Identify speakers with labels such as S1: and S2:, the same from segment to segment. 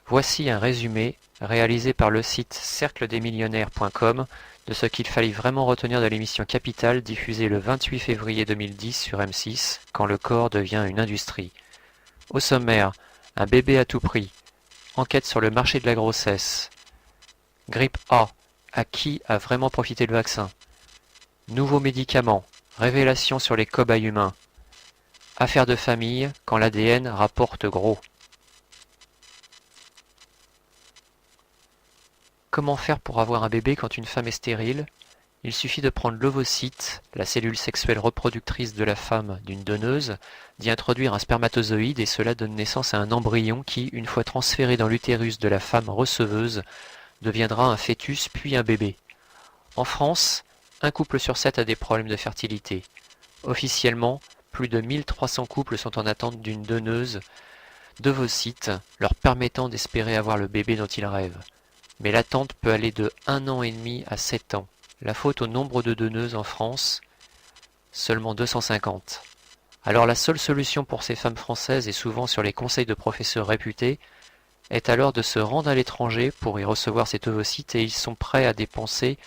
S1: Voici un résumé, réalisé par le site cercledesmillionnaires.com, de ce qu'il fallait vraiment retenir de l'émission Capital diffusée le 28 février 2010 sur M6, quand le corps devient une industrie. Au sommaire, un bébé à tout prix, enquête sur le marché de la grossesse, grippe A, à qui a vraiment profité le vaccin, nouveaux médicaments, révélations sur les cobayes humains, affaire de famille quand l'ADN rapporte gros. Comment faire pour avoir un bébé quand une femme est stérile? Il suffit de prendre l'ovocyte, la cellule sexuelle reproductrice de la femme d'une donneuse, d'y introduire un spermatozoïde et cela donne naissance à un embryon qui, une fois transféré dans l'utérus de la femme receveuse, deviendra un fœtus puis un bébé. En France, un couple sur 7 a des problèmes de fertilité. Officiellement, plus de 1300 couples sont en attente d'une donneuse d'ovocytes leur permettant d'espérer avoir le bébé dont ils rêvent. Mais l'attente peut aller de 1 an et demi à 7 ans. La faute au nombre de donneuses en France, seulement 250. Alors la seule solution pour ces femmes françaises, et souvent sur les conseils de professeurs réputés, est alors de se rendre à l'étranger pour y recevoir cet ovocyte et ils sont prêts à dépenser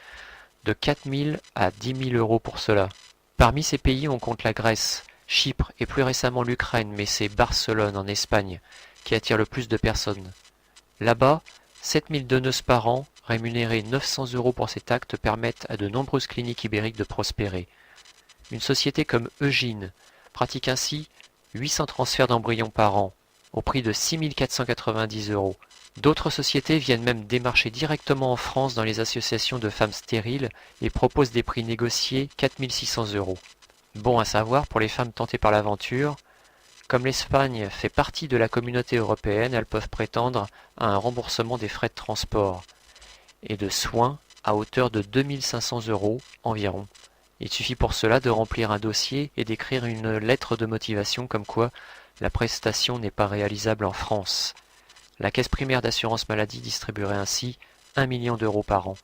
S1: de 4 000 à 10 000 euros pour cela. Parmi ces pays, on compte la Grèce, Chypre et plus récemment l'Ukraine, mais c'est Barcelone en Espagne qui attire le plus de personnes. Là-bas, 7 000 donneuses par an, rémunérées 900 euros pour cet acte, permettent à de nombreuses cliniques ibériques de prospérer. Une société comme Eugine pratique ainsi 800 transferts d'embryons par an, au prix de 6 490 euros. D'autres sociétés viennent même démarcher directement en France dans les associations de femmes stériles et proposent des prix négociés 4 600 euros. Bon à savoir pour les femmes tentées par l'aventure, comme l'Espagne fait partie de la communauté européenne, elles peuvent prétendre à un remboursement des frais de transport et de soins à hauteur de 2 500 euros environ. Il suffit pour cela de remplir un dossier et d'écrire une lettre de motivation comme quoi la prestation n'est pas réalisable en France. La caisse primaire d'assurance maladie distribuerait ainsi 1 million d'euros par an.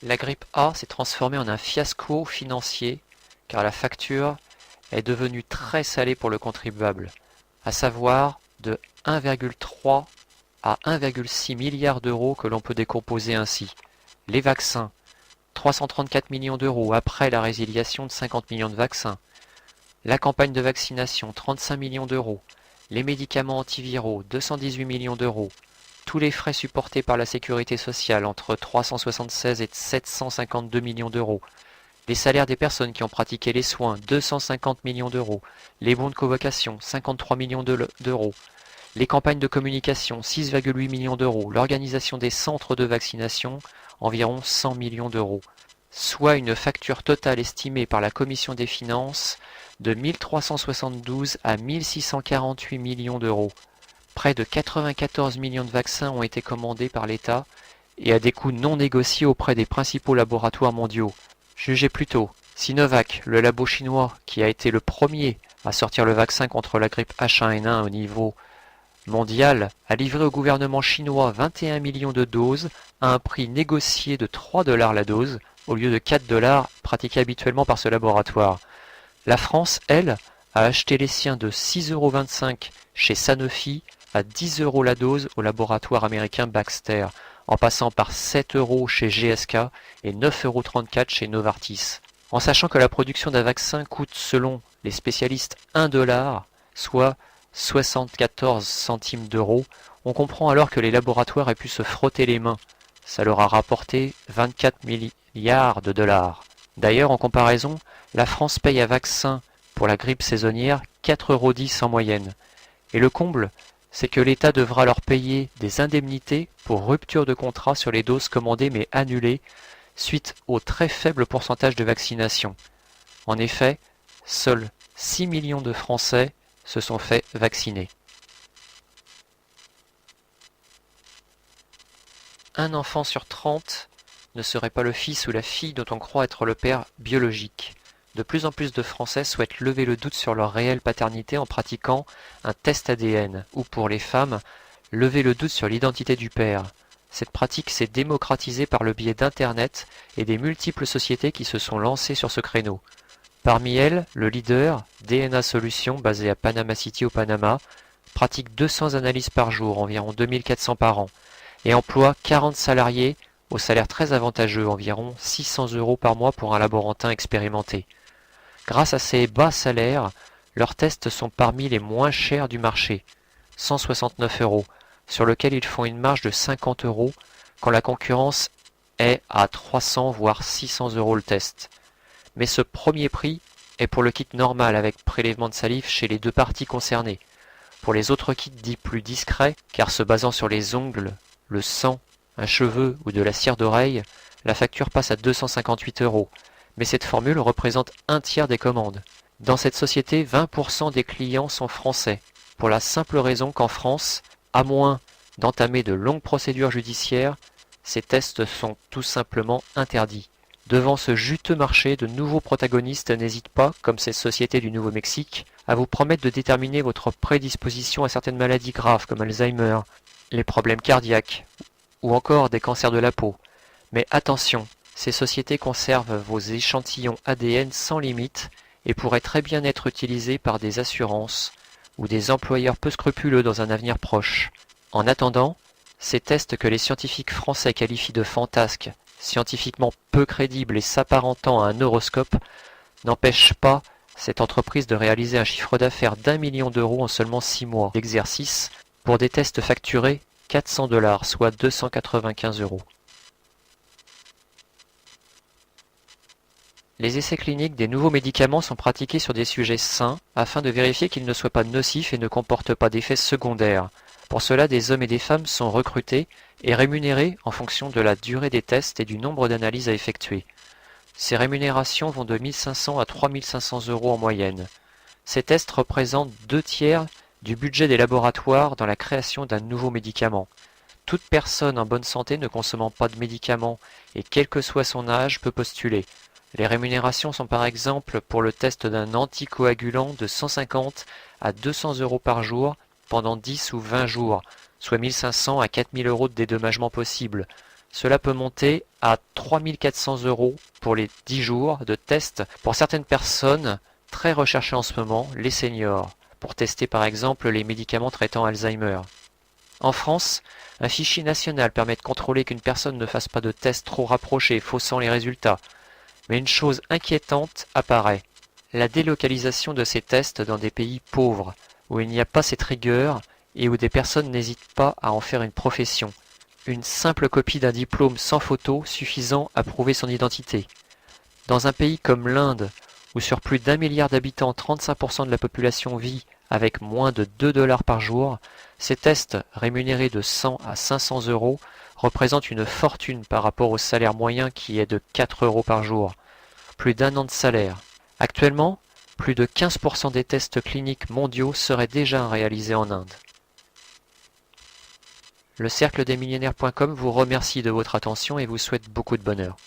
S1: La grippe A s'est transformée en un fiasco financier car la facture est devenue très salée pour le contribuable, à savoir de 1,3 à 1,6 milliard d'euros que l'on peut décomposer ainsi. Les vaccins, 334 millions d'euros après la résiliation de 50 millions de vaccins. La campagne de vaccination, 35 millions d'euros. Les médicaments antiviraux, 218 millions d'euros. Tous les frais supportés par la sécurité sociale, entre 376 et 752 millions d'euros. Les salaires des personnes qui ont pratiqué les soins, 250 millions d'euros. Les bons de convocation, 53 millions d'euros. Les campagnes de communication, 6,8 millions d'euros. L'organisation des centres de vaccination, environ 100 millions d'euros. Soit une facture totale estimée par la Commission des finances de 1372 à 1648 millions d'euros. Près de 94 millions de vaccins ont été commandés par l'État et à des coûts non négociés auprès des principaux laboratoires mondiaux. Jugez plutôt, Sinovac, le labo chinois qui a été le premier à sortir le vaccin contre la grippe H1N1 au niveau mondial, a livré au gouvernement chinois 21 millions de doses à un prix négocié de 3 $ la dose, au lieu de 4 $ pratiqués habituellement par ce laboratoire. La France, elle, a acheté les siens de 6,25 € chez Sanofi à 10 € la dose au laboratoire américain Baxter, en passant par 7 € chez GSK et 9,34 € chez Novartis. En sachant que la production d'un vaccin coûte, selon les spécialistes, 1 $, soit 74 centimes d'euros, on comprend alors que les laboratoires aient pu se frotter les mains. Ça leur a rapporté 24 milliards de dollars. D'ailleurs, en comparaison, la France paye un vaccin pour la grippe saisonnière 4,10 € en moyenne. Et le comble, c'est que l'État devra leur payer des indemnités pour rupture de contrat sur les doses commandées mais annulées suite au très faible pourcentage de vaccination. En effet, seuls 6 millions de Français se sont fait vacciner. Un enfant sur 30 ne serait pas le fils ou la fille dont on croit être le père biologique. De plus en plus de Français souhaitent lever le doute sur leur réelle paternité en pratiquant un test ADN, ou pour les femmes, lever le doute sur l'identité du père. Cette pratique s'est démocratisée par le biais d'Internet et des multiples sociétés qui se sont lancées sur ce créneau. Parmi elles, le leader, DNA Solutions, basé à Panama City au Panama, pratique 200 analyses par jour, environ 2400 par an, et emploie 40 salariés au salaire très avantageux, environ 600 € par mois pour un laborantin expérimenté. Grâce à ces bas salaires, leurs tests sont parmi les moins chers du marché, 169 €, sur lequel ils font une marge de 50 € quand la concurrence est à 300 voire 600 € le test. Mais ce premier prix est pour le kit normal avec prélèvement de salive chez les deux parties concernées. Pour les autres kits dits plus discrets, car se basant sur les ongles, le sang, un cheveu ou de la cire d'oreille, la facture passe à 258 €. Mais cette formule représente un tiers des commandes. Dans cette société, 20% des clients sont français, pour la simple raison qu'en France, à moins d'entamer de longues procédures judiciaires, ces tests sont tout simplement interdits. Devant ce juteux marché, de nouveaux protagonistes n'hésitent pas, comme ces sociétés du Nouveau-Mexique, à vous promettre de déterminer votre prédisposition à certaines maladies graves comme Alzheimer, les problèmes cardiaques ou encore des cancers de la peau. Mais attention, ces sociétés conservent vos échantillons ADN sans limite et pourraient très bien être utilisés par des assurances ou des employeurs peu scrupuleux dans un avenir proche. En attendant, ces tests que les scientifiques français qualifient de fantasques, scientifiquement peu crédibles et s'apparentant à un horoscope, n'empêchent pas cette entreprise de réaliser un chiffre d'affaires d'1 million d'euros en seulement 6 mois d'exercice pour des tests facturés 400 $, soit 295 €. Les essais cliniques des nouveaux médicaments sont pratiqués sur des sujets sains afin de vérifier qu'ils ne soient pas nocifs et ne comportent pas d'effets secondaires. Pour cela, des hommes et des femmes sont recrutés et rémunérés en fonction de la durée des tests et du nombre d'analyses à effectuer. Ces rémunérations vont de 1 500 à 3 500 € en moyenne. Ces tests représentent 2 tiers du budget des laboratoires dans la création d'un nouveau médicament. Toute personne en bonne santé ne consommant pas de médicaments et quel que soit son âge peut postuler. Les rémunérations sont par exemple pour le test d'un anticoagulant de 150 à 200 € par jour pendant 10 ou 20 jours, soit 1 500 à 4 000 € de dédommagement possible. Cela peut monter à 3 400 € pour les 10 jours de test pour certaines personnes très recherchées en ce moment, les seniors, pour tester par exemple les médicaments traitant Alzheimer. En France, un fichier national permet de contrôler qu'une personne ne fasse pas de tests trop rapprochés, faussant les résultats. Mais une chose inquiétante apparaît, la délocalisation de ces tests dans des pays pauvres, où il n'y a pas cette rigueur et où des personnes n'hésitent pas à en faire une profession. Une simple copie d'un diplôme sans photo suffisant à prouver son identité. Dans un pays comme l'Inde, où sur plus d'1 milliard d'habitants, 35% de la population vit avec moins de 2 $ par jour, ces tests rémunérés de 100 à 500 € représentent une fortune par rapport au salaire moyen qui est de 4 € par jour. Plus d'1 an de salaire. Actuellement, plus de 15% des tests cliniques mondiaux seraient déjà réalisés en Inde. Le cercle des millionnaires.com vous remercie de votre attention et vous souhaite beaucoup de bonheur.